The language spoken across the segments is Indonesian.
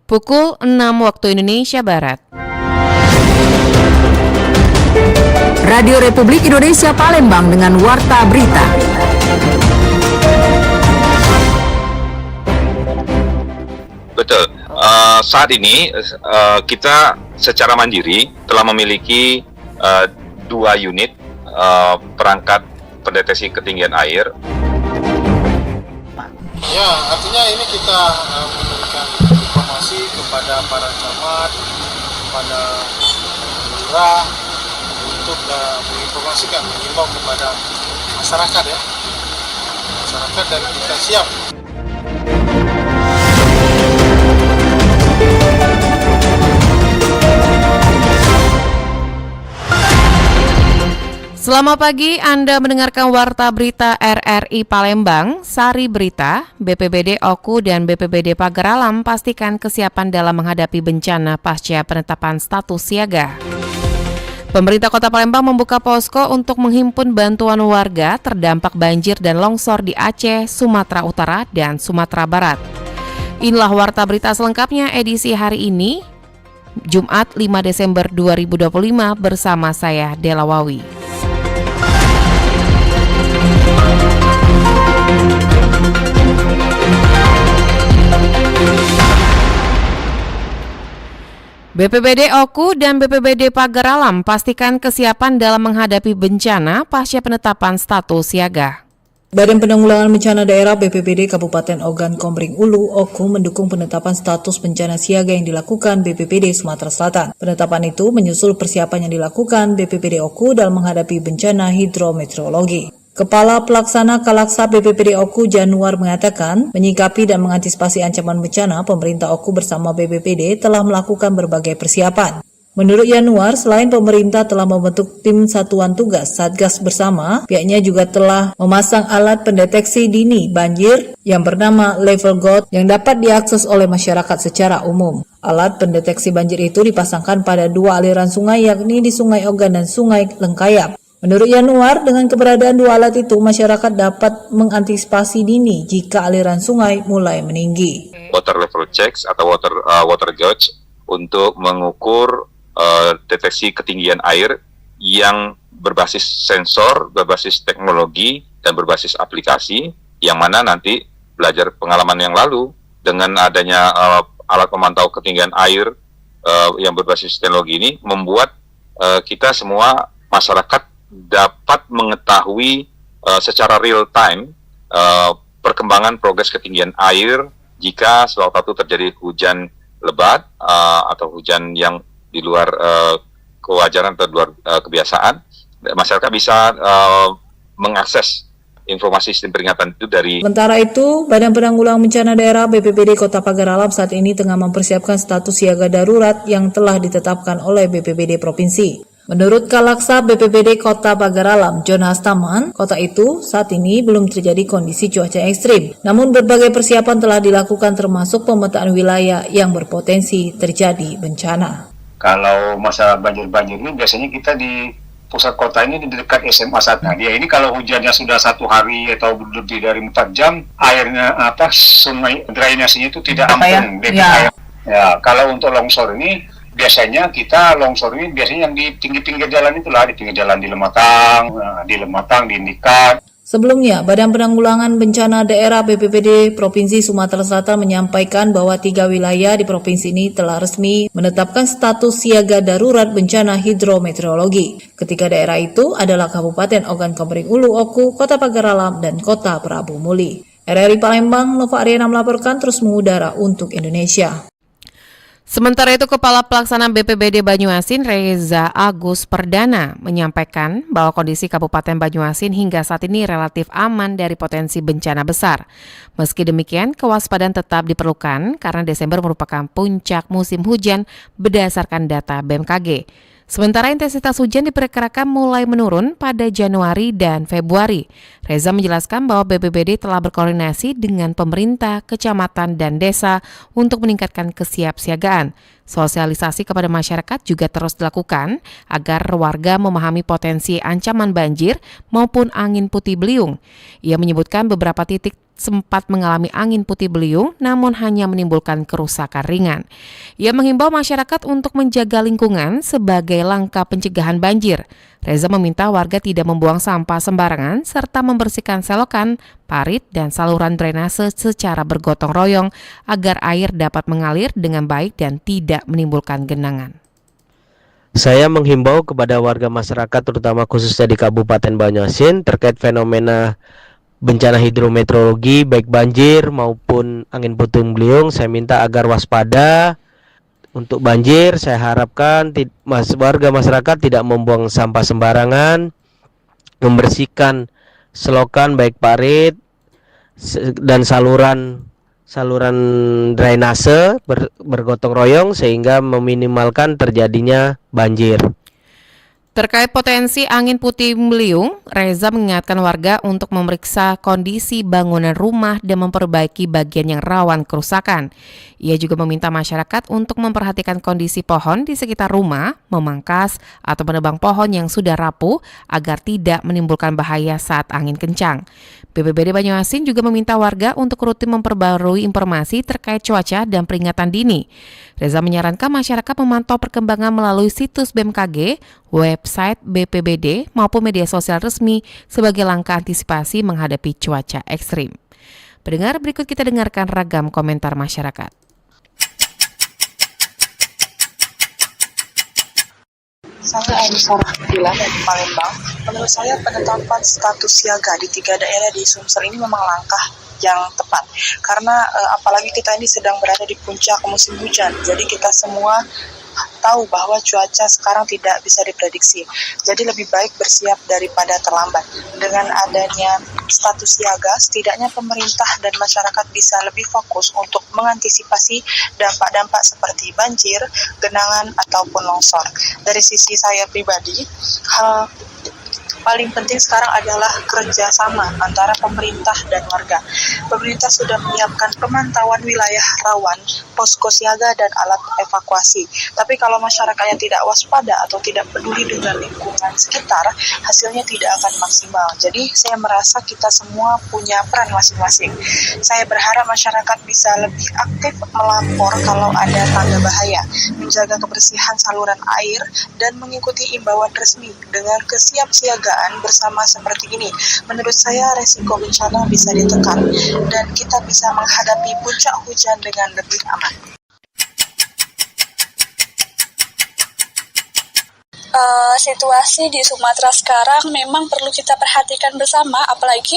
Pukul 6 waktu Indonesia Barat. Radio Republik Indonesia Palembang dengan Warta Berita. Betul. Saat ini kita secara mandiri telah memiliki 2 unit perangkat pendeteksi ketinggian air. Ya, artinya ini kita memberikan informasi kepada para camat, kepada lurah untuk menginformasikan, mengimbau kepada masyarakat ya, masyarakat dan kita siap. Selamat pagi, Anda mendengarkan Warta Berita RRI Palembang, Sari Berita, BPBD Oku dan BPBD Pagar Alam pastikan kesiapan dalam menghadapi bencana pasca penetapan status siaga. Pemerintah Kota Palembang membuka posko untuk menghimpun bantuan warga terdampak banjir dan longsor di Aceh, Sumatera Utara, dan Sumatera Barat. Inilah Warta Berita selengkapnya edisi hari ini, Jumat 5 Desember 2025 bersama saya, Dela Wawi. BPBD Oku dan BPBD Pagar Alam pastikan kesiapan dalam menghadapi bencana pasca penetapan status siaga. Badan Penanggulangan Bencana Daerah BPBD Kabupaten Ogan Komering Ulu, Oku mendukung penetapan status bencana siaga yang dilakukan BPBD Sumatera Selatan. Penetapan itu menyusul persiapan yang dilakukan BPBD Oku dalam menghadapi bencana hidrometeorologi. Kepala Pelaksana Kalaksa BPBD Oku Januar mengatakan, menyikapi dan mengantisipasi ancaman bencana, pemerintah Oku bersama BPBD telah melakukan berbagai persiapan. Menurut Januar, selain pemerintah telah membentuk tim satuan tugas Satgas bersama, pihaknya juga telah memasang alat pendeteksi dini banjir yang bernama Level God yang dapat diakses oleh masyarakat secara umum. Alat pendeteksi banjir itu dipasangkan pada 2 aliran sungai, yakni di Sungai Ogan dan Sungai Lengkayap. Menurut Januar, dengan keberadaan 2 alat itu, masyarakat dapat mengantisipasi dini jika aliran sungai mulai meninggi. Water level checks atau water gauge untuk mengukur deteksi ketinggian air yang berbasis sensor, berbasis teknologi, dan berbasis aplikasi, yang mana nanti belajar pengalaman yang lalu dengan adanya alat pemantau ketinggian air yang berbasis teknologi ini membuat kita semua masyarakat dapat mengetahui secara real time perkembangan progres ketinggian air jika sewaktu terjadi hujan lebat atau hujan yang di luar kewajaran atau luar kebiasaan. Masyarakat bisa mengakses informasi sistem peringatan itu dari. Sementara itu, Badan Penanggulangan Bencana Daerah BPBD Kota Pagar Alam saat ini tengah mempersiapkan status siaga darurat yang telah ditetapkan oleh BPBD Provinsi. Menurut Kalaksa BPBD Kota Pagar Alam, Jonas Taman, kota itu saat ini belum terjadi kondisi cuaca ekstrim. Namun berbagai persiapan telah dilakukan termasuk pemetaan wilayah yang berpotensi terjadi bencana. Kalau masalah banjir-banjir ini biasanya kita di pusat kota ini di dekat SMA 1. Nah, dia ini kalau hujannya sudah 1 hari atau lebih dari 4 jam, airnya sungai drainasenya itu tidak ampun. Ya, kalau untuk longsor ini biasanya kita longsor ini biasanya yang di pinggir-pinggir jalan itulah, di pinggir jalan di Lematang, di Indikat. Sebelumnya, Badan Penanggulangan Bencana Daerah BPBD Provinsi Sumatera Selatan menyampaikan bahwa 3 wilayah di provinsi ini telah resmi menetapkan status siaga darurat bencana hidrometeorologi. Ketiga daerah itu adalah Kabupaten Ogan Komering Ulu, Oku, Kota Pagar Alam, dan Kota Prabu Muli. RRI Palembang, Nova Ariana melaporkan terus mengudara untuk Indonesia. Sementara itu, Kepala Pelaksana BPBD Banyuasin Reza Agus Perdana menyampaikan bahwa kondisi Kabupaten Banyuasin hingga saat ini relatif aman dari potensi bencana besar. Meski demikian, kewaspadaan tetap diperlukan karena Desember merupakan puncak musim hujan berdasarkan data BMKG. Sementara intensitas hujan diperkirakan mulai menurun pada Januari dan Februari. Reza menjelaskan bahwa BPBD telah berkoordinasi dengan pemerintah, kecamatan, dan desa untuk meningkatkan kesiapsiagaan. Sosialisasi kepada masyarakat juga terus dilakukan agar warga memahami potensi ancaman banjir maupun angin puting beliung. Ia menyebutkan beberapa titik sempat mengalami angin puting beliung namun hanya menimbulkan kerusakan ringan. Ia menghimbau masyarakat untuk menjaga lingkungan sebagai langkah pencegahan banjir. Reza meminta warga tidak membuang sampah sembarangan serta membersihkan selokan, parit, dan saluran drainase secara bergotong royong agar air dapat mengalir dengan baik dan tidak menimbulkan genangan. Saya menghimbau kepada warga masyarakat terutama khususnya di Kabupaten Banyuasin terkait fenomena bencana hidrometeorologi baik banjir maupun angin puting beliung. Saya minta agar waspada untuk banjir. Saya harapkan warga masyarakat tidak membuang sampah sembarangan, membersihkan selokan baik parit dan saluran drainase bergotong royong sehingga meminimalkan terjadinya banjir. Terkait potensi angin puting beliung, Reza mengingatkan warga untuk memeriksa kondisi bangunan rumah dan memperbaiki bagian yang rawan kerusakan. Ia juga meminta masyarakat untuk memperhatikan kondisi pohon di sekitar rumah, memangkas atau menebang pohon yang sudah rapuh agar tidak menimbulkan bahaya saat angin kencang. BPBD Banyuasin juga meminta warga untuk rutin memperbarui informasi terkait cuaca dan peringatan dini. Reza menyarankan masyarakat memantau perkembangan melalui situs BMKG, website BPBD maupun media sosial resmi sebagai langkah antisipasi menghadapi cuaca ekstrim. Pendengar, berikut kita dengarkan ragam komentar masyarakat. Saya Aisyah Rahmatullah dari Palembang. Menurut saya penetapan status siaga di 3 daerah di Sumsel ini memang langkah yang tepat. Karena apalagi kita ini sedang berada di puncak musim hujan. Jadi kita semua tahu bahwa cuaca sekarang tidak bisa diprediksi. Jadi lebih baik bersiap daripada terlambat. Dengan adanya status siaga, setidaknya pemerintah dan masyarakat bisa lebih fokus untuk mengantisipasi dampak-dampak seperti banjir, genangan, ataupun longsor. Dari sisi saya pribadi, hal paling penting sekarang adalah kerjasama antara pemerintah dan warga. Pemerintah sudah menyiapkan pemantauan wilayah rawan, posko siaga, dan alat evakuasi. Tapi kalau masyarakatnya tidak waspada atau tidak peduli dengan lingkungan sekitar, hasilnya tidak akan maksimal. Jadi saya merasa kita semua punya peran masing-masing. Saya berharap masyarakat bisa lebih aktif melapor kalau ada tanda bahaya, menjaga kebersihan saluran air, dan mengikuti imbauan resmi dengan kesiapsiagaan bersama seperti ini. Menurut saya resiko bencana bisa ditekan dan kita bisa menghadapi puncak hujan dengan lebih aman. Situasi di Sumatera sekarang memang perlu kita perhatikan bersama, apalagi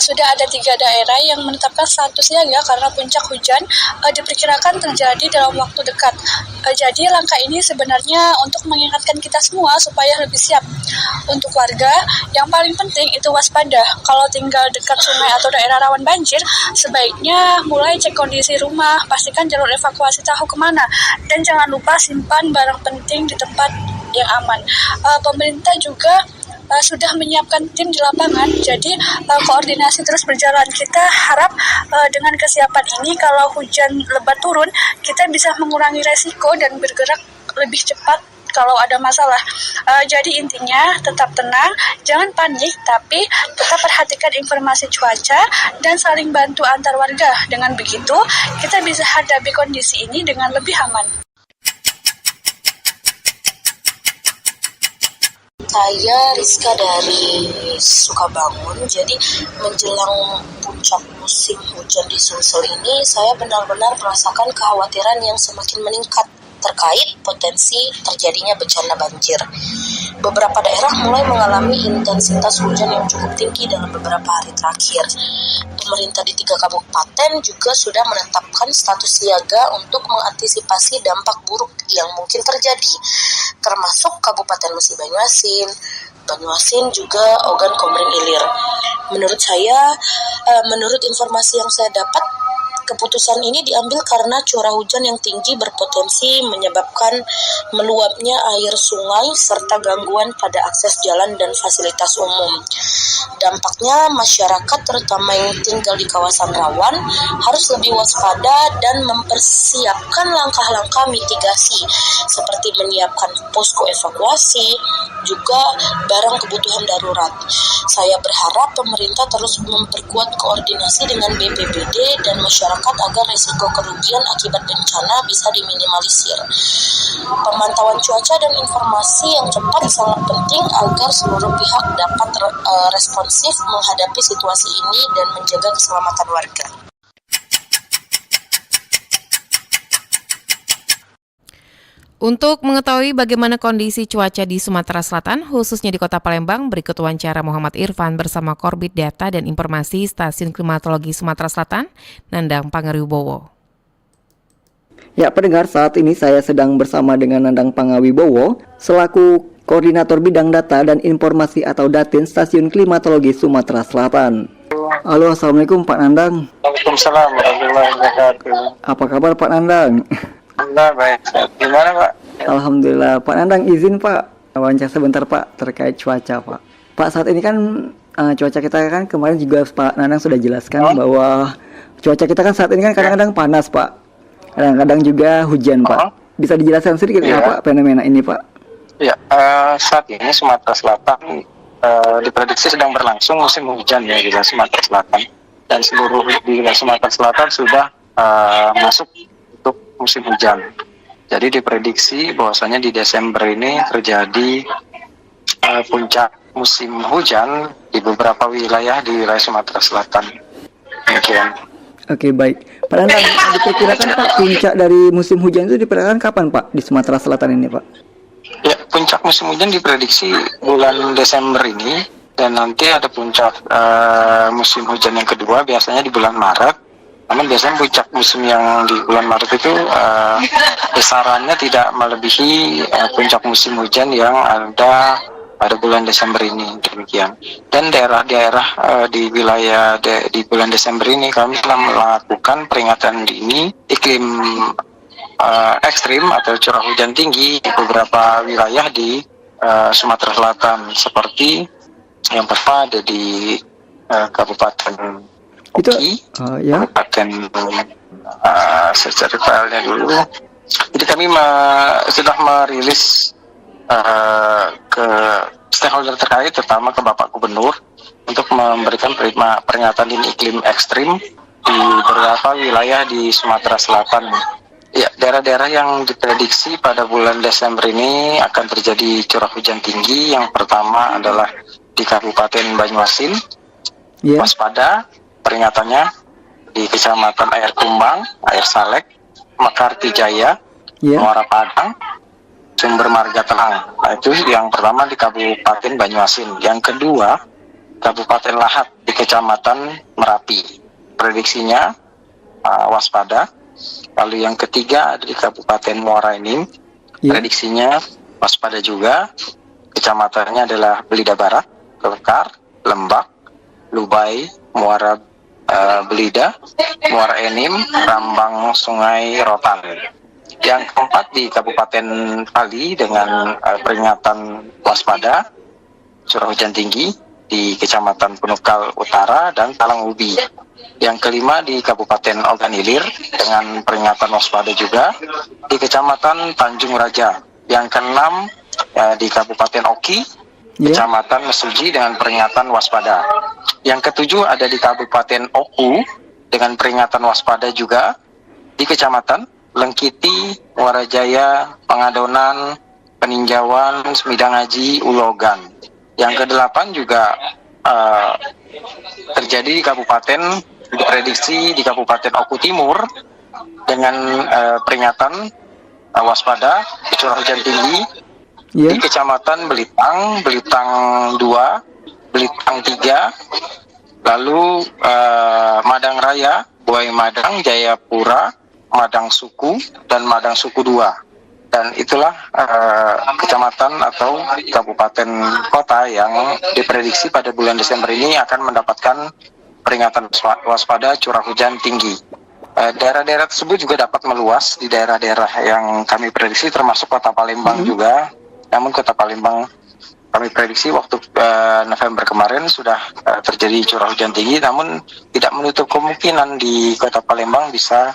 sudah ada 3 daerah yang menetapkan status siaga karena puncak hujan diperkirakan terjadi dalam waktu dekat. Jadi langkah ini sebenarnya untuk mengingatkan kita semua supaya lebih siap. Untuk warga, yang paling penting itu waspada. Kalau tinggal dekat sungai atau daerah rawan banjir, sebaiknya mulai cek kondisi rumah, pastikan jalur evakuasi tahu kemana, dan jangan lupa simpan barang penting di tempat yang aman. Pemerintah juga sudah menyiapkan tim di lapangan, jadi koordinasi terus berjalan. Kita harap dengan kesiapan ini, kalau hujan lebat turun, kita bisa mengurangi resiko dan bergerak lebih cepat kalau ada masalah. Jadi intinya tetap tenang, jangan panik, tapi tetap perhatikan informasi cuaca dan saling bantu antar warga. Dengan begitu, kita bisa hadapi kondisi ini dengan lebih aman. Saya Rizka dari Sukabangun. Jadi menjelang puncak musim hujan di Sumsel ini, saya benar-benar merasakan kekhawatiran yang semakin meningkat terkait potensi terjadinya bencana banjir. Beberapa daerah mulai mengalami intensitas hujan yang cukup tinggi dalam beberapa hari terakhir. Pemerintah di 3 kabupaten juga sudah menetapkan status siaga untuk mengantisipasi dampak buruk yang mungkin terjadi, termasuk Kabupaten Musi Banyuasin juga Ogan Komering Ilir. Menurut informasi yang saya dapat, Keputusan ini diambil karena curah hujan yang tinggi berpotensi menyebabkan meluapnya air sungai serta gangguan pada akses jalan dan fasilitas umum. Dampaknya masyarakat terutama yang tinggal di kawasan rawan harus lebih waspada dan mempersiapkan langkah-langkah mitigasi seperti menyiapkan posko evakuasi, juga barang kebutuhan darurat. Saya berharap pemerintah terus memperkuat koordinasi dengan BPBD dan masyarakat agar risiko kerugian akibat bencana bisa diminimalisir. Pemantauan cuaca dan informasi yang cepat sangat penting agar seluruh pihak dapat responsif menghadapi situasi ini dan menjaga keselamatan warga. Untuk mengetahui bagaimana kondisi cuaca di Sumatera Selatan, khususnya di Kota Palembang, berikut wawancara Muhammad Irfan bersama Korbit Data dan Informasi Stasiun Klimatologi Sumatera Selatan, Nandang Pangawibowo. Ya, pendengar, saat ini saya sedang bersama dengan Nandang Pangawibowo selaku Koordinator Bidang Data dan Informasi atau Datin Stasiun Klimatologi Sumatera Selatan. Halo, Assalamualaikum Pak Nandang. Waalaikumsalam warahmatullahi wabarakatuh. Apa kabar Pak Nandang? Alhamdulillah baik. Gimana Pak? Alhamdulillah. Pak Nandang, izin Pak wawancara sebentar Pak terkait cuaca Pak. Pak, saat ini kan cuaca kita kan kemarin juga Pak Nandang sudah jelaskan bahwa cuaca kita kan saat ini kan kadang-kadang panas Pak, kadang-kadang juga hujan Pak. Bisa dijelaskan sedikit Pak fenomena ini Pak? Ya, saat ini Sumatera Selatan diprediksi sedang berlangsung musim hujan ya di wilayah Sumatera Selatan, dan seluruh di wilayah Sumatera Selatan sudah masuk untuk musim hujan. Jadi diprediksi bahwasanya di Desember ini terjadi puncak musim hujan di beberapa wilayah di wilayah Sumatera Selatan. Demikian. Oke, baik. Pak Nandang, diperkirakan Pak puncak dari musim hujan itu diperkirakan kapan Pak di Sumatera Selatan ini Pak? Ya, puncak musim hujan diprediksi bulan Desember ini, dan nanti ada puncak musim hujan yang kedua biasanya di bulan Maret. Namun biasanya puncak musim yang di bulan Maret itu besarannya tidak melebihi puncak musim hujan yang ada pada bulan Desember ini, demikian. Dan daerah-daerah di wilayah di bulan Desember ini kami telah melakukan peringatan dini iklim ekstrim atau curah hujan tinggi di beberapa wilayah di Sumatera Selatan, seperti yang pertama ada di Kabupaten Oki, Kabupaten secara filenya dulu. Jadi kami sudah merilis ke stakeholder terkait, terutama ke Bapak Gubernur, untuk memberikan peringatan dini iklim ekstrim di beberapa wilayah di Sumatera Selatan. Ya, daerah-daerah yang diprediksi pada bulan Desember ini akan terjadi curah hujan tinggi. Yang pertama adalah di Kabupaten Banyuasin, waspada peringatannya di Kecamatan Air Kumbang, Air Salek, Mekarti Jaya, Muara Padang, Sumber Marga Tenang. Nah, itu yang pertama di Kabupaten Banyuasin. Yang kedua, Kabupaten Lahat di Kecamatan Merapi. Prediksinya waspada. Lalu yang ketiga ada di Kabupaten Muara Enim. Prediksinya waspada juga. Kecamatannya adalah Belida Barat, Kelekar, Lembak, Lubai, Muara Belida, Muara Enim, Rambang Sungai Rotan. Yang keempat di Kabupaten Pali dengan peringatan waspada curah hujan tinggi di Kecamatan Punukal Utara dan Talang Ubi. Yang kelima di Kabupaten Ogan Ilir dengan peringatan waspada juga di Kecamatan Tanjung Raja. Yang keenam di Kabupaten Oki, Kecamatan Mesuji dengan peringatan waspada. Yang ketujuh ada di Kabupaten Oku dengan peringatan waspada juga di Kecamatan Lengkiti, Muarajaya, Pangadonan, Peninjauan, Semidang Haji, Ulogan. Yang kedelapan juga terjadi di Kabupaten, diprediksi di Kabupaten Oku Timur dengan peringatan waspada curah hujan tinggi di Kecamatan Belitang, Belitang 2, Belitang 3, lalu Madang Raya, Buai Madang, Jayapura, Madang Suku, dan Madang Suku 2. Dan itulah kecamatan atau kabupaten kota yang diprediksi pada bulan Desember ini akan mendapatkan peringatan waspada curah hujan tinggi. daerah-daerah tersebut juga dapat meluas di daerah-daerah yang kami prediksi termasuk kota Palembang juga. Namun kota Palembang kami prediksi waktu November kemarin sudah terjadi curah hujan tinggi, namun tidak menutup kemungkinan di kota Palembang bisa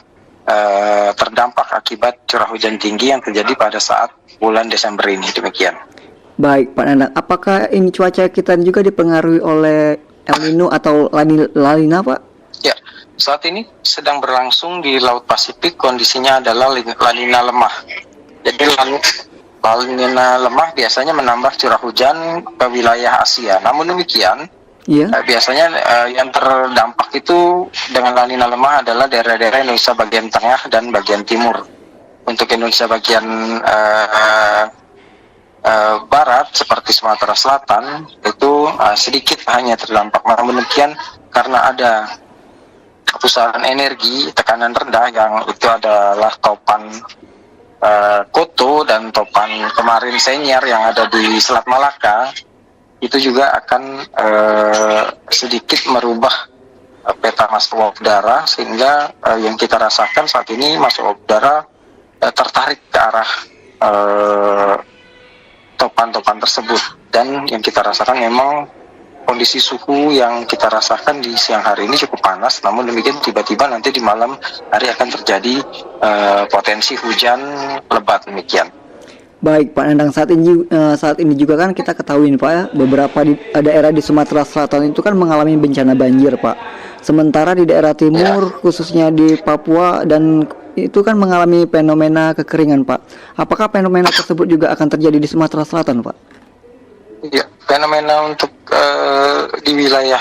terdampak akibat curah hujan tinggi yang terjadi pada saat bulan Desember ini. Demikian. Baik, Pak Nandang, apakah ini cuaca kita juga dipengaruhi oleh El Nino atau La Nina, Pak? Ya, saat ini sedang berlangsung di Laut Pasifik, kondisinya adalah La Nina lemah. Jadi La Nina lemah biasanya menambah curah hujan ke wilayah Asia. Namun demikian, biasanya yang terdampak itu dengan La Nina lemah adalah daerah-daerah Indonesia bagian tengah dan bagian timur. Untuk Indonesia bagian barat seperti Sumatera Selatan itu sedikit hanya terdampak. Namun demikian karena ada pusaran energi tekanan rendah yang itu adalah topan Koto dan topan kemarin Senyar yang ada di Selat Malaka, itu juga akan sedikit merubah peta masuk uap udara, sehingga yang kita rasakan saat ini masuk uap udara tertarik ke arah topan-topan tersebut. Dan yang kita rasakan memang kondisi suhu yang kita rasakan di siang hari ini cukup panas, namun demikian tiba-tiba nanti di malam hari akan terjadi potensi hujan lebat demikian. Baik, Pak Nandang, saat ini juga kan kita ketahui Pak, beberapa daerah di Sumatera Selatan itu kan mengalami bencana banjir, Pak. Sementara di daerah timur, khususnya di Papua dan itu kan mengalami fenomena kekeringan, Pak. Apakah fenomena tersebut juga akan terjadi di Sumatera Selatan, Pak? Ya, fenomena untuk di wilayah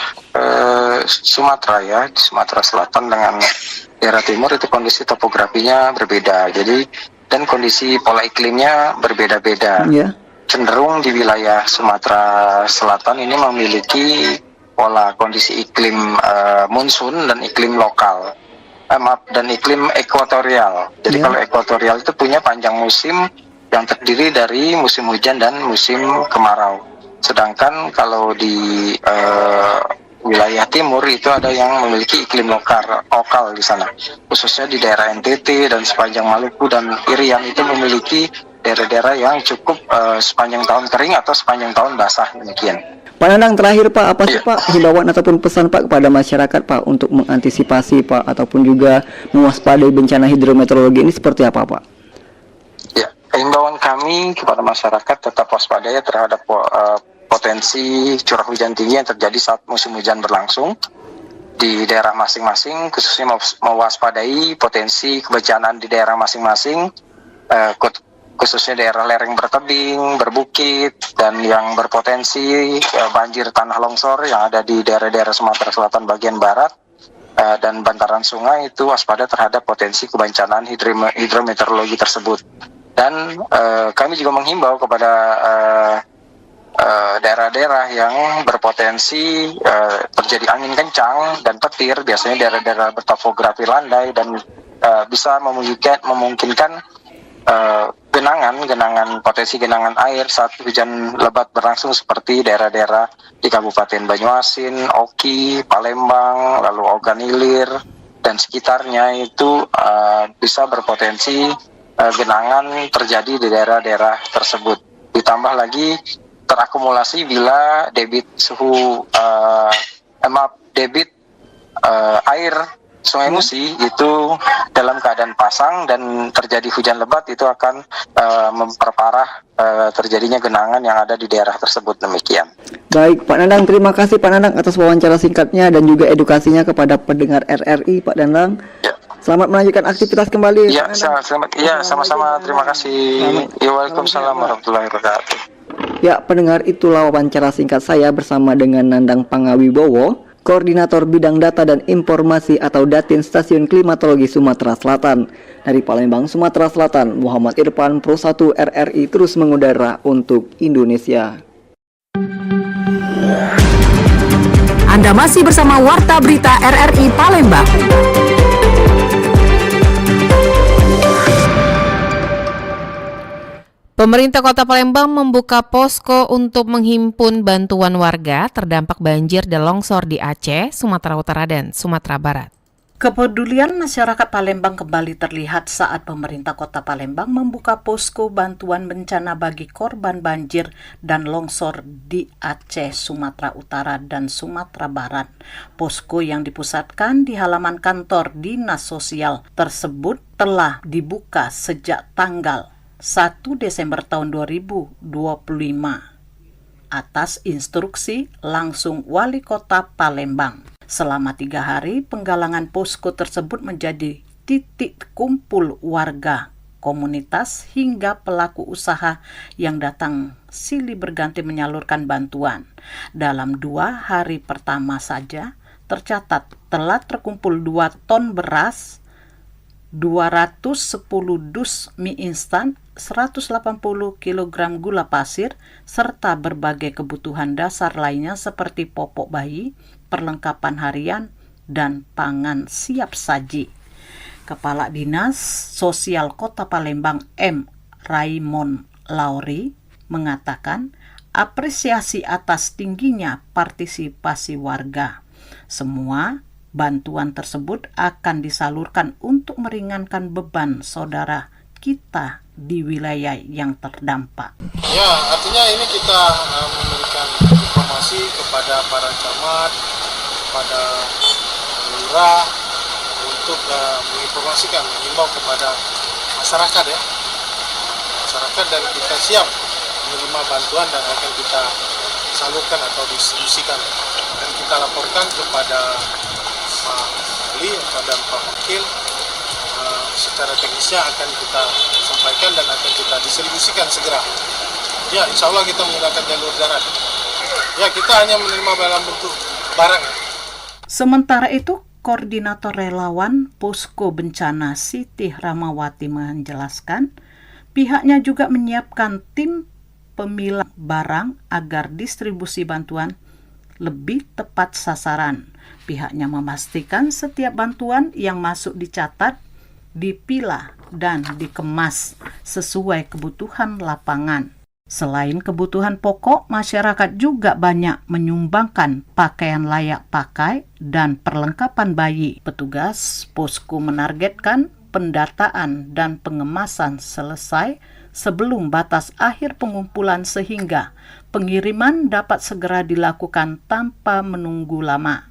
Sumatera ya, di Sumatera Selatan dengan daerah timur itu kondisi topografinya berbeda. Jadi dan kondisi pola iklimnya berbeda-beda. Cenderung di wilayah Sumatera Selatan ini memiliki pola kondisi iklim monsun dan iklim lokal. Dan iklim ekuatorial. Jadi kalau ekuatorial itu punya panjang musim yang terdiri dari musim hujan dan musim kemarau. Sedangkan kalau di wilayah timur itu ada yang memiliki iklim lokal di sana. Khususnya di daerah NTT dan sepanjang Maluku dan Irian itu memiliki daerah-daerah yang cukup sepanjang tahun kering atau sepanjang tahun basah demikian. Pak Nandang, terakhir Pak, apa sih Pak himbauan ataupun pesan Pak kepada masyarakat Pak untuk mengantisipasi Pak ataupun juga mewaspadai bencana hidrometeorologi ini seperti apa Pak? Ya, himbauan kami kepada masyarakat tetap waspada ya terhadap potensi curah hujan tinggi yang terjadi saat musim hujan berlangsung di daerah masing-masing, khususnya mewaspadai potensi kebencanaan di daerah masing-masing, khususnya daerah lereng bertebing, berbukit, dan yang berpotensi banjir tanah longsor yang ada di daerah-daerah Sumatera Selatan bagian barat dan bantaran sungai itu waspada terhadap potensi kebencanaan hidrometeorologi tersebut. Dan kami juga menghimbau kepada daerah-daerah yang berpotensi terjadi angin kencang dan petir, biasanya daerah-daerah bertopografi landai dan bisa memungkinkan potensi genangan air saat hujan lebat berlangsung seperti daerah-daerah di Kabupaten Banyuasin, Oki, Palembang, lalu Ogan Ilir dan sekitarnya itu bisa berpotensi genangan terjadi di daerah-daerah tersebut. Ditambah lagi terakumulasi bila debit air Sungai Musi itu dalam keadaan pasang dan terjadi hujan lebat itu akan memperparah terjadinya genangan yang ada di daerah tersebut demikian. Baik Pak Nandang, terima kasih Pak Nandang atas wawancara singkatnya dan juga edukasinya kepada pendengar RRI Pak Nandang. Selamat melanjutkan aktivitas kembali. Ya, sama-sama. Terima kasih. Waalaikumsalam warahmatullahi wabarakatuh. Ya, pendengar, itulah wawancara singkat saya bersama dengan Nandang Pangawibowo, Koordinator Bidang Data dan Informasi atau Datin Stasiun Klimatologi Sumatera Selatan. Dari Palembang, Sumatera Selatan, Muhammad Irfan, Pro 1 RRI terus mengudara untuk Indonesia. Anda masih bersama Warta Berita RRI Palembang. Pemerintah Kota Palembang membuka posko untuk menghimpun bantuan warga terdampak banjir dan longsor di Aceh, Sumatera Utara, dan Sumatera Barat. Kepedulian masyarakat Palembang kembali terlihat saat pemerintah Kota Palembang membuka posko bantuan bencana bagi korban banjir dan longsor di Aceh, Sumatera Utara, dan Sumatera Barat. Posko yang dipusatkan di halaman kantor Dinas Sosial tersebut telah dibuka sejak tanggal 1 Desember tahun 2025 atas instruksi langsung Wali Kota Palembang. Selama 3 hari, penggalangan posko tersebut menjadi titik kumpul warga, komunitas, hingga pelaku usaha yang datang silih berganti menyalurkan bantuan. Dalam 2 hari pertama saja, tercatat telah terkumpul 2 ton beras, 210 dus mie instan, 180 kg gula pasir, serta berbagai kebutuhan dasar lainnya seperti popok bayi, perlengkapan harian, dan pangan siap saji. Kepala Dinas Sosial Kota Palembang M. Raymond Lauri mengatakan apresiasi atas tingginya partisipasi warga. Semua bantuan tersebut akan disalurkan untuk meringankan beban saudara kita di wilayah yang terdampak. Ya, artinya ini kita memberikan informasi kepada para camat, kepada lurah untuk menginformasikan, mengimbau kepada masyarakat ya, masyarakat, dan kita siap menerima bantuan dan akan kita salurkan atau distribusikan, dan kita laporkan kepada Pak Wali dan Pak Wakil. Secara teknisnya akan kita sampaikan dan akan kita distribusikan segera. Ya, insya Allah kita menggunakan jalur darat. Ya, kita hanya menerima dalam bentuk barang. Sementara itu, Koordinator Relawan Posko Bencana Siti Ramawati menjelaskan, pihaknya juga menyiapkan tim pemilah barang agar distribusi bantuan lebih tepat sasaran. Pihaknya memastikan setiap bantuan yang masuk dicatat, dipilah, dan dikemas sesuai kebutuhan lapangan. Selain kebutuhan pokok, masyarakat juga banyak menyumbangkan pakaian layak pakai dan perlengkapan bayi. Petugas posko menargetkan pendataan dan pengemasan selesai sebelum batas akhir pengumpulan sehingga pengiriman dapat segera dilakukan tanpa menunggu lama.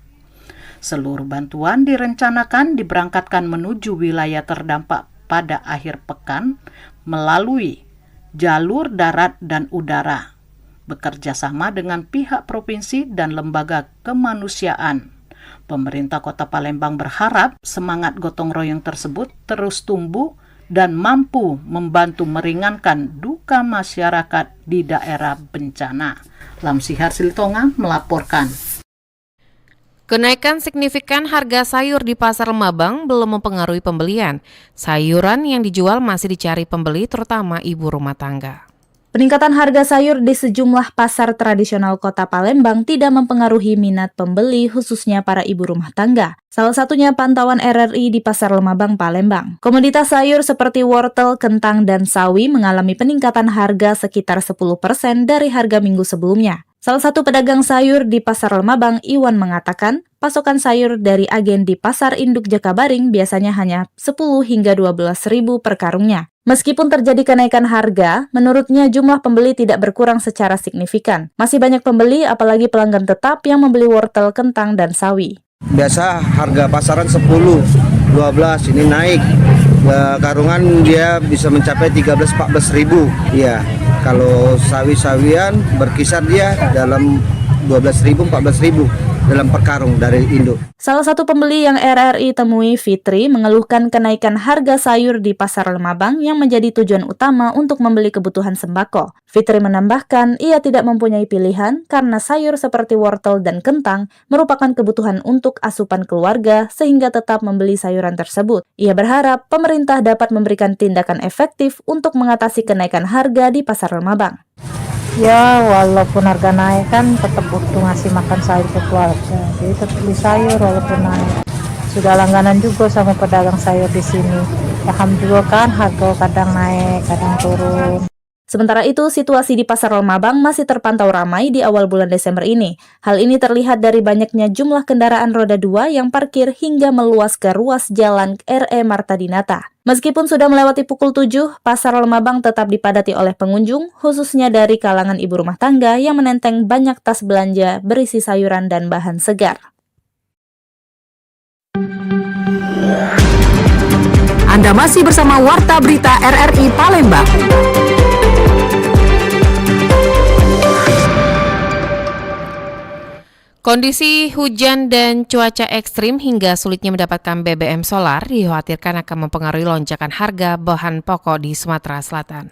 Seluruh bantuan direncanakan diberangkatkan menuju wilayah terdampak pada akhir pekan melalui jalur darat dan udara, bekerja sama dengan pihak provinsi dan lembaga kemanusiaan. Pemerintah Kota Palembang berharap semangat gotong royong tersebut terus tumbuh dan mampu membantu meringankan duka masyarakat di daerah bencana. Lamsihar Siltonga melaporkan. Kenaikan signifikan harga sayur di Pasar Lemabang belum mempengaruhi pembelian. Sayuran yang dijual masih dicari pembeli, terutama ibu rumah tangga. Peningkatan harga sayur di sejumlah pasar tradisional Kota Palembang tidak mempengaruhi minat pembeli, khususnya para ibu rumah tangga. Salah satunya pantauan RRI di Pasar Lemabang, Palembang. Komoditas sayur seperti wortel, kentang, dan sawi mengalami peningkatan harga sekitar 10% dari harga minggu sebelumnya. Salah satu pedagang sayur di Pasar Lemabang, Iwan, mengatakan pasokan sayur dari agen di Pasar Induk Jakabaring biasanya hanya 10 hingga 12.000 per karungnya. Meskipun terjadi kenaikan harga, menurutnya jumlah pembeli tidak berkurang secara signifikan. Masih banyak pembeli, apalagi pelanggan tetap yang membeli wortel, kentang, dan sawi. Biasa harga pasaran 10, 12, ini naik. Karungan dia bisa mencapai 13-14 ribu. Iya, kalau sawi-sawian berkisar dia dalam 12 ribu, 14 ribu dalam per karung dari induk. Salah satu pembeli yang RRI temui, Fitri, mengeluhkan kenaikan harga sayur di Pasar Lemabang yang menjadi tujuan utama untuk membeli kebutuhan sembako. Fitri menambahkan ia tidak mempunyai pilihan karena sayur seperti wortel dan kentang merupakan kebutuhan untuk asupan keluarga sehingga tetap membeli sayuran tersebut. Ia berharap pemerintah dapat memberikan tindakan efektif untuk mengatasi kenaikan harga di Pasar Lemabang. Ya, walaupun harga naik kan tetap butuh ngasih makan sayur ke keluarga. Jadi tetap beli sayur walaupun naik. Sudah langganan juga sama pedagang sayur di sini. Paham juga kan harga kadang naik, kadang turun. Sementara itu, situasi di Pasar Lemabang masih terpantau ramai di awal bulan Desember ini. Hal ini terlihat dari banyaknya jumlah kendaraan roda 2 yang parkir hingga meluas ke ruas jalan RE Marta Dinata. Meskipun sudah melewati pukul 7, Pasar Lemabang tetap dipadati oleh pengunjung, khususnya dari kalangan ibu rumah tangga yang menenteng banyak tas belanja berisi sayuran dan bahan segar. Anda masih bersama Warta Berita RRI Palembang. Kondisi hujan dan cuaca ekstrim hingga sulitnya mendapatkan BBM solar dikhawatirkan akan mempengaruhi lonjakan harga bahan pokok di Sumatera Selatan.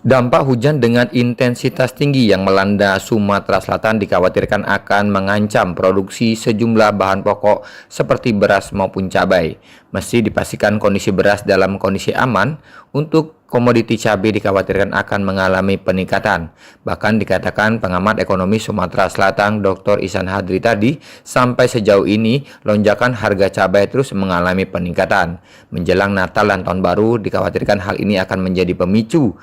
Dampak hujan dengan intensitas tinggi yang melanda Sumatera Selatan dikhawatirkan akan mengancam produksi sejumlah bahan pokok seperti beras maupun cabai. Meski dipastikan kondisi beras dalam kondisi aman, untuk komoditi cabai dikhawatirkan akan mengalami peningkatan. Bahkan dikatakan pengamat ekonomi Sumatera Selatan Dr. Ihsan Hadri tadi, sampai sejauh ini lonjakan harga cabai terus mengalami peningkatan. Menjelang Natal dan Tahun Baru dikhawatirkan hal ini akan menjadi pemicu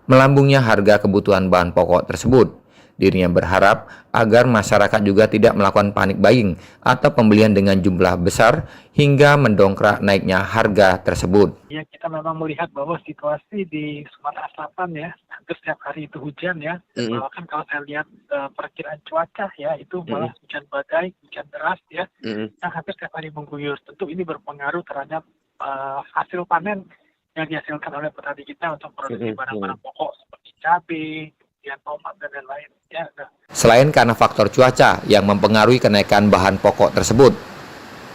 melambungnya harga kebutuhan bahan pokok tersebut. Dirinya berharap agar masyarakat juga tidak melakukan panic buying atau pembelian dengan jumlah besar hingga mendongkrak naiknya harga tersebut. Ya, kita memang melihat bahwa situasi di Sumatera Selatan ya, hampir setiap hari itu hujan ya. Bahkan kalau saya lihat perkiraan cuaca ya, itu malah hujan badai, hujan deras ya, yang hampir setiap hari mengguyur. Tentu ini berpengaruh terhadap hasil panen yang dihasilkan oleh petani kita untuk produksi barang-barang pokok seperti cabai, kemudian tomat dan lain-lain. Ya, Selain karena faktor cuaca yang mempengaruhi kenaikan bahan pokok tersebut,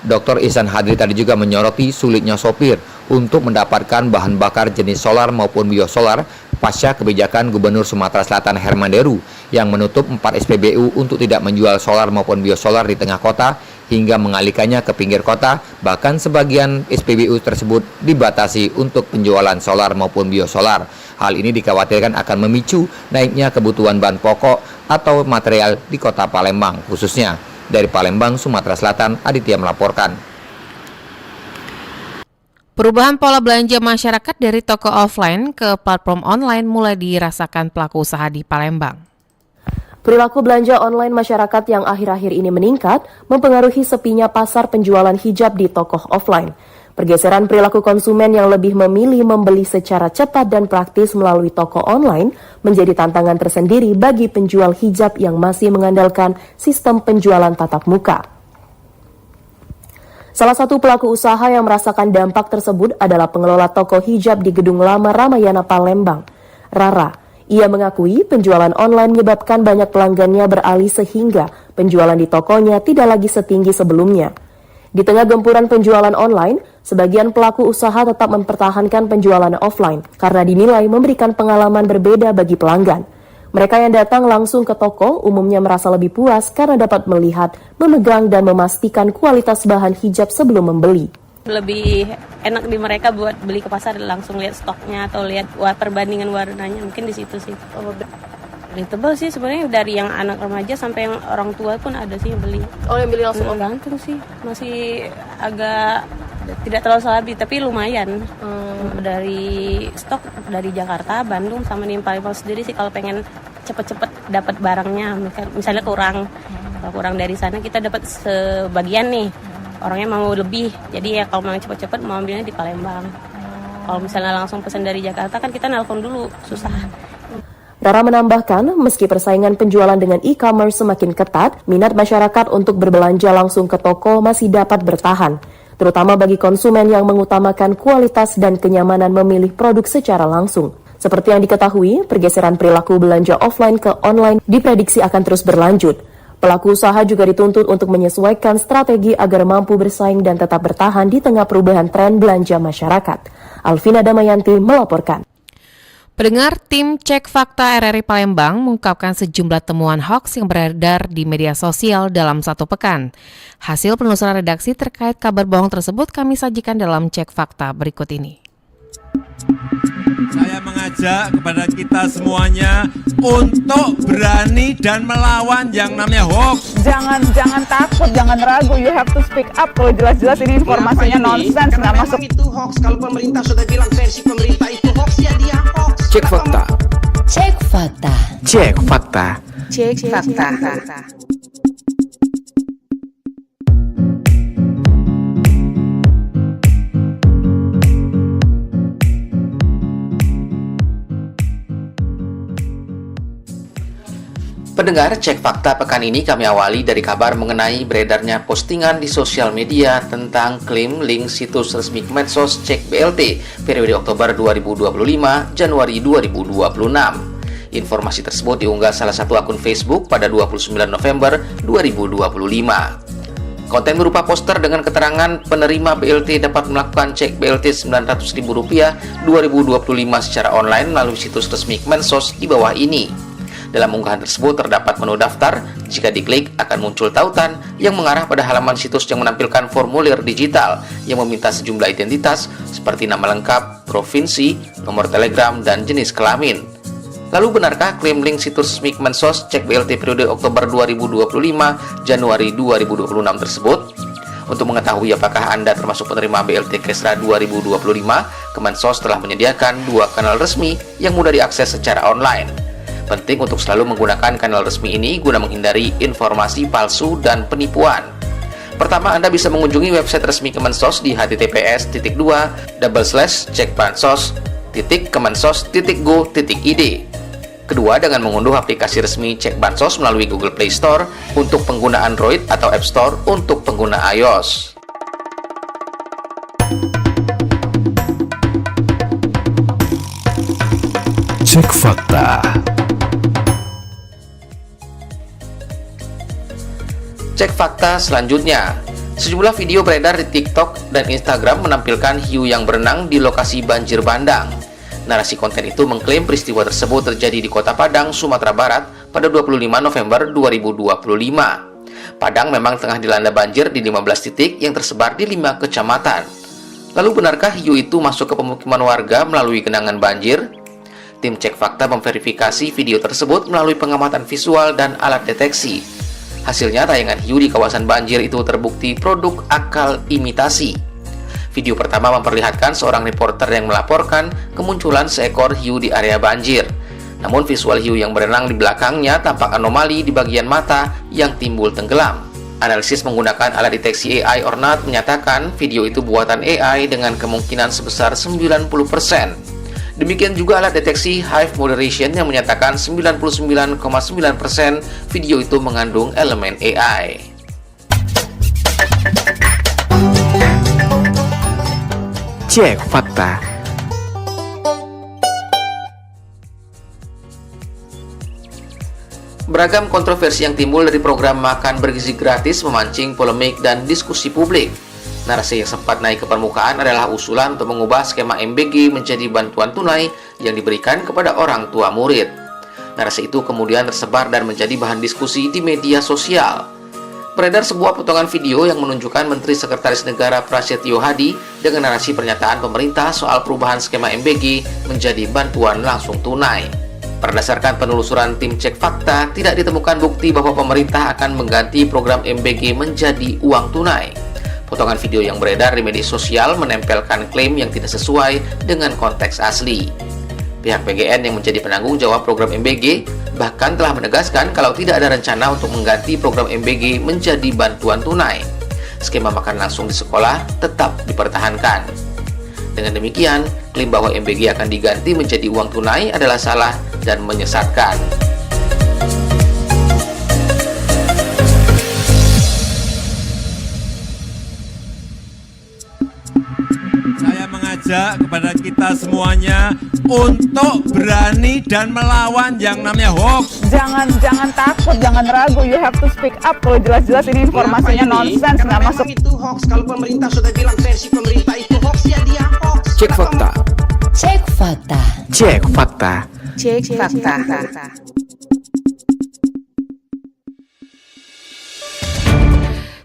Dr. Ihsan Hadri tadi juga menyoroti sulitnya sopir untuk mendapatkan bahan bakar jenis solar maupun biosolar pasca kebijakan Gubernur Sumatera Selatan Herman Deru yang menutup 4 SPBU untuk tidak menjual solar maupun biosolar di tengah kota hingga mengalihkannya ke pinggir kota. Bahkan sebagian SPBU tersebut dibatasi untuk penjualan solar maupun biosolar. Hal ini dikhawatirkan akan memicu naiknya kebutuhan bahan pokok atau material di kota Palembang khususnya. Dari Palembang, Sumatera Selatan, Aditya melaporkan. Perubahan pola belanja masyarakat dari toko offline ke platform online mulai dirasakan pelaku usaha di Palembang. Perilaku belanja online masyarakat yang akhir-akhir ini meningkat mempengaruhi sepinya pasar penjualan hijab di toko offline. Pergeseran perilaku konsumen yang lebih memilih membeli secara cepat dan praktis melalui toko online menjadi tantangan tersendiri bagi penjual hijab yang masih mengandalkan sistem penjualan tatap muka. Salah satu pelaku usaha yang merasakan dampak tersebut adalah pengelola toko hijab di Gedung Lama Ramayana Palembang, Rara. Ia mengakui penjualan online menyebabkan banyak pelanggannya beralih sehingga penjualan di tokonya tidak lagi setinggi sebelumnya. Di tengah gempuran penjualan online, sebagian pelaku usaha tetap mempertahankan penjualan offline karena dinilai memberikan pengalaman berbeda bagi pelanggan. Mereka yang datang langsung ke toko umumnya merasa lebih puas karena dapat melihat, memegang, dan memastikan kualitas bahan hijab sebelum membeli. Lebih enak di mereka buat beli ke pasar, langsung lihat stoknya atau lihat perbandingan warnanya, mungkin di situ sih. Tebal sih sebenarnya, dari yang anak remaja sampai yang orang tua pun ada sih yang beli. Oh, yang beli langsung gantung sih, masih agak tidak terlalu stabil tapi lumayan. Dari stok dari Jakarta, Bandung sama di Palembang sendiri sih, kalau pengen cepet-cepet dapat barangnya, misalnya kurang dari sana kita dapat sebagian nih, orangnya mau lebih, jadi ya kalau mau cepet-cepet mau ambilnya di Palembang. Kalau misalnya langsung pesan dari Jakarta kan kita nelpon dulu, susah. Rara menambahkan, meski persaingan penjualan dengan e-commerce semakin ketat, minat masyarakat untuk berbelanja langsung ke toko masih dapat bertahan, terutama bagi konsumen yang mengutamakan kualitas dan kenyamanan memilih produk secara langsung. Seperti yang diketahui, pergeseran perilaku belanja offline ke online diprediksi akan terus berlanjut. Pelaku usaha juga dituntut untuk menyesuaikan strategi agar mampu bersaing dan tetap bertahan di tengah perubahan tren belanja masyarakat. Alvina Damayanti melaporkan. Pendengar, tim Cek Fakta RRI Palembang mengungkapkan sejumlah temuan hoaks yang beredar di media sosial dalam satu pekan. Hasil penelusuran redaksi terkait kabar bohong tersebut kami sajikan dalam Cek Fakta berikut ini. Saya mengajak kepada kita semuanya untuk berani dan melawan yang namanya hoax. Jangan takut, jangan ragu. You have to speak up. Kalau jelas-jelas ini informasinya nonsens, nggak masuk. Itu hoax. Kalau pemerintah sudah bilang versi pemerintah itu hoax, ya dia hoax. Cek fakta. Cek fakta. Cek fakta. Cek fakta. Pendengar, cek fakta pekan ini kami awali dari kabar mengenai beredarnya postingan di sosial media tentang klaim link situs resmi Kemensos Cek BLT periode Oktober 2025 Januari 2026. Informasi tersebut diunggah salah satu akun Facebook pada 29 November 2025. Konten berupa poster dengan keterangan penerima BLT dapat melakukan cek BLT Rp900.000 2025 secara online melalui situs resmi Kemensos di bawah ini. Dalam unggahan tersebut terdapat menu daftar. Jika diklik akan muncul tautan yang mengarah pada halaman situs yang menampilkan formulir digital yang meminta sejumlah identitas seperti nama lengkap, provinsi, nomor telegram, dan jenis kelamin. Lalu benarkah klaim link situs resmi Kemensos Cek BLT periode Oktober 2025 Januari 2026 tersebut? Untuk mengetahui apakah Anda termasuk penerima BLT Kesra 2025, Kemensos telah menyediakan 2 kanal resmi yang mudah diakses secara online. Penting untuk selalu menggunakan kanal resmi ini guna menghindari informasi palsu dan penipuan. Pertama, Anda bisa mengunjungi website resmi Kemensos di https://cekbansos.kemensos.go.id. Kedua, dengan mengunduh aplikasi resmi Cek Bansos melalui Google Play Store untuk pengguna Android atau App Store untuk pengguna iOS. Cek fakta. Cek fakta selanjutnya. Sejumlah video beredar di TikTok dan Instagram menampilkan hiu yang berenang di lokasi banjir bandang. Narasi konten itu mengklaim peristiwa tersebut terjadi di Kota Padang, Sumatera Barat pada 25 November 2025. Padang memang tengah dilanda banjir di 15 titik yang tersebar di 5 kecamatan. Lalu benarkah hiu itu masuk ke pemukiman warga melalui genangan banjir? Tim Cek Fakta memverifikasi video tersebut melalui pengamatan visual dan alat deteksi. Hasilnya, tayangan hiu di kawasan banjir itu terbukti produk akal imitasi. Video pertama memperlihatkan seorang reporter yang melaporkan kemunculan seekor hiu di area banjir. Namun visual hiu yang berenang di belakangnya tampak anomali di bagian mata yang timbul tenggelam. Analisis menggunakan alat deteksi AI Ornat menyatakan video itu buatan AI dengan kemungkinan sebesar 90%. Demikian juga alat deteksi Hive Moderation yang menyatakan 99,9% video itu mengandung elemen AI. Cek fakta. Beragam kontroversi yang timbul dari program makan bergizi gratis memancing polemik dan diskusi publik. Narasi yang sempat naik ke permukaan adalah usulan untuk mengubah skema MBG menjadi bantuan tunai yang diberikan kepada orang tua murid. Narasi itu kemudian tersebar dan menjadi bahan diskusi di media sosial. Beredar sebuah potongan video yang menunjukkan Menteri Sekretaris Negara Prasetyo Hadi dengan narasi pernyataan pemerintah soal perubahan skema MBG menjadi bantuan langsung tunai. Berdasarkan penelusuran tim Cek Fakta, tidak ditemukan bukti bahwa pemerintah akan mengganti program MBG menjadi uang tunai. Potongan video yang beredar di media sosial menempelkan klaim yang tidak sesuai dengan konteks asli. Pihak PGN yang menjadi penanggung jawab program MBG bahkan telah menegaskan kalau tidak ada rencana untuk mengganti program MBG menjadi bantuan tunai. Skema makan langsung di sekolah tetap dipertahankan. Dengan demikian, klaim bahwa MBG akan diganti menjadi uang tunai adalah salah dan menyesatkan. Saya mengajak kepada kita semuanya untuk berani dan melawan yang namanya hoax. Jangan takut, jangan ragu. You have to speak up. Kalau jelas-jelas ini informasinya nonsens, nggak masuk. Itu hoax. Kalau pemerintah sudah bilang versi pemerintah itu hoax, ya dia hoax. Cek fakta. Cek fakta. Cek fakta. Cek fakta.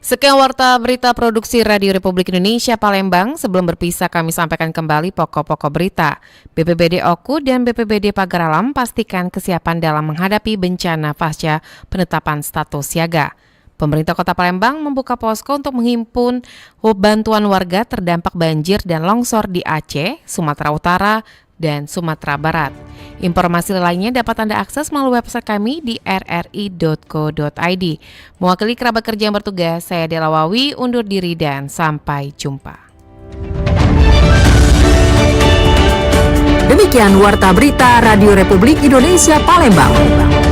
Sekian warta berita produksi Radio Republik Indonesia Palembang. Sebelum berpisah kami sampaikan kembali pokok-pokok berita. BPBD Oku dan BPBD Pagaralam pastikan kesiapan dalam menghadapi bencana pasca penetapan status siaga. Pemerintah Kota Palembang membuka posko untuk menghimpun bantuan warga terdampak banjir dan longsor di Aceh, Sumatera Utara, dan Sumatera Barat. Informasi lainnya dapat Anda akses melalui website kami di rri.co.id. Mewakili kerabat kerja yang bertugas, saya Dela Wawi undur diri dan sampai jumpa. Demikian Warta Berita Radio Republik Indonesia Palembang.